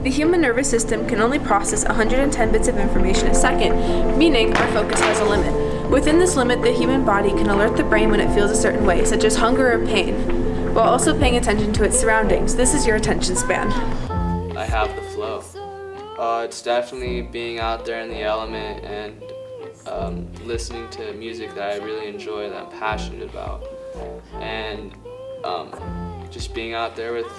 The human nervous system can only process 110 bits of information a second, meaning our focus has a limit. Within this limit, the human body can alert the brain when it feels a certain way, such as hunger or pain, while also paying attention to its surroundings. This is your attention span. I have the flow. It's definitely being out there in the element and listening to music that I really enjoy, that I'm passionate about, and just being out there with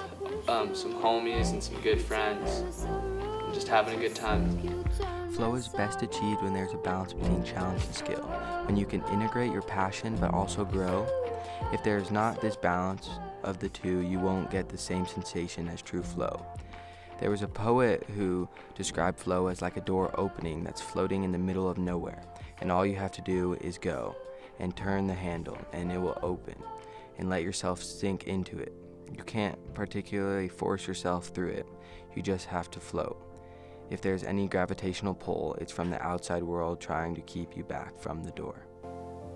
some homies and some good friends and just having a good time. Flow is best achieved when there's a balance between challenge and skill, when you can integrate your passion but also grow. If there is not this balance of the two, you won't get the same sensation as true flow. There was a poet who described flow as like a door opening that's floating in the middle of nowhere, and all you have to do is go and turn the handle and it will open, and let yourself sink into it. You can't particularly force yourself through it, you just have to float. If there's any gravitational pull, it's from the outside world trying to keep you back from the door.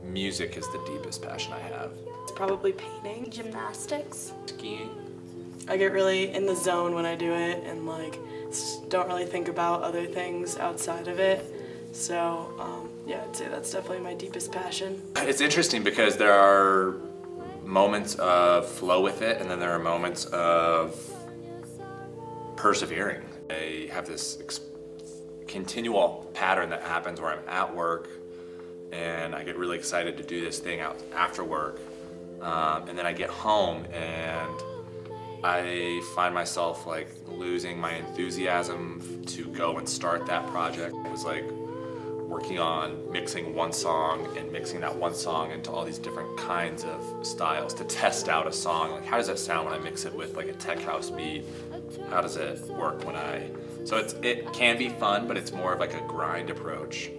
Music is the deepest passion I have. It's probably painting. Gymnastics. Skiing. I get really in the zone when I do it and like don't really think about other things outside of it. So yeah, I'd say that's definitely my deepest passion. It's interesting because there are moments of flow with it, and then there are moments of persevering. I have this continual pattern that happens where I'm at work and I get really excited to do this thing out after work, and then I get home and I find myself like losing my enthusiasm to go and start that project. It was like working on mixing one song and mixing that one song into all these different kinds of styles to test out a song. Like, how does that sound when I mix it with like a tech house beat? How does it work when so it can be fun, but it's more of like a grind approach.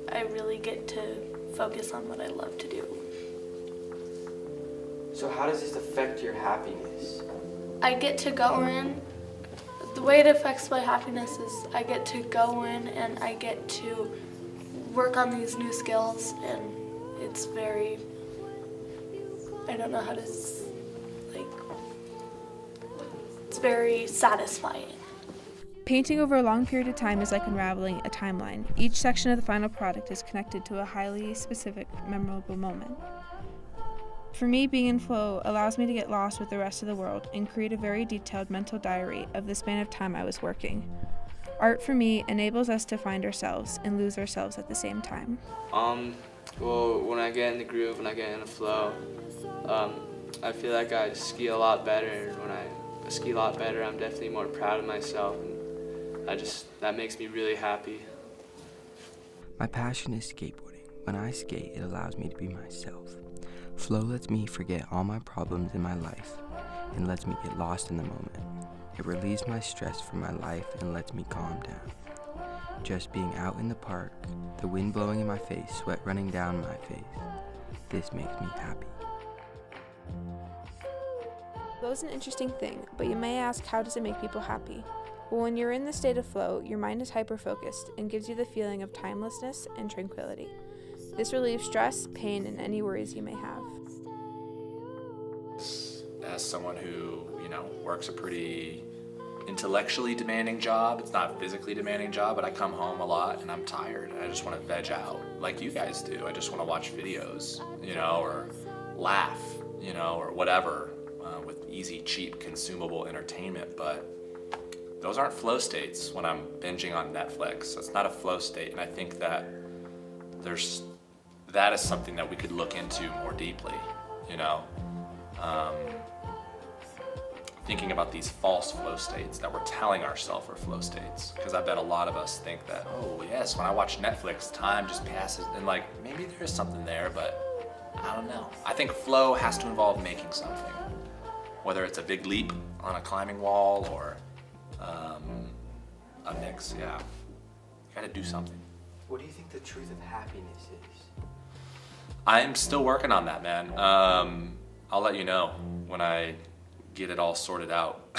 I really get to focus on what I love to do. So how does this affect your happiness? I get to go in. The way it affects my happiness is I get to go in and I get to work on these new skills, and it's very, I don't know how to, it's very satisfying. Painting over a long period of time is like unraveling a timeline. Each section of the final product is connected to a highly specific, memorable moment. For me, being in flow allows me to get lost with the rest of the world and create a very detailed mental diary of the span of time I was working. Art for me enables us to find ourselves and lose ourselves at the same time. Well, when I get in the groove, when I get in the flow, I feel like I ski a lot better, and when I ski a lot better, I'm definitely more proud of myself, and that makes me really happy. My passion is skateboarding. When I skate, it allows me to be myself. Flow lets me forget all my problems in my life and lets me get lost in the moment. It relieves my stress from my life and lets me calm down. Just being out in the park, the wind blowing in my face, sweat running down my face, this makes me happy. Flow is an interesting thing, but you may ask, how does it make people happy? Well, when you're in the state of flow, your mind is hyper-focused and gives you the feeling of timelessness and tranquility. This relieves stress, pain, and any worries you may have. As someone who, works a pretty intellectually demanding job, it's not a physically demanding job, but I come home a lot and I'm tired. I just want to veg out like you guys do. I just want to watch videos, or laugh, or whatever, with easy, cheap, consumable entertainment. But those aren't flow states when I'm binging on Netflix. That's not a flow state, and I think that that is something that we could look into more deeply, thinking about these false flow states that we're telling ourselves are flow states. Because I bet a lot of us think that, oh yes, when I watch Netflix, time just passes, and maybe there's something there, but I don't know. I think flow has to involve making something, whether it's a big leap on a climbing wall or a mix, yeah. You gotta do something. What do you think the truth of happiness is? I'm still working on that, man. I'll let you know when I get it all sorted out.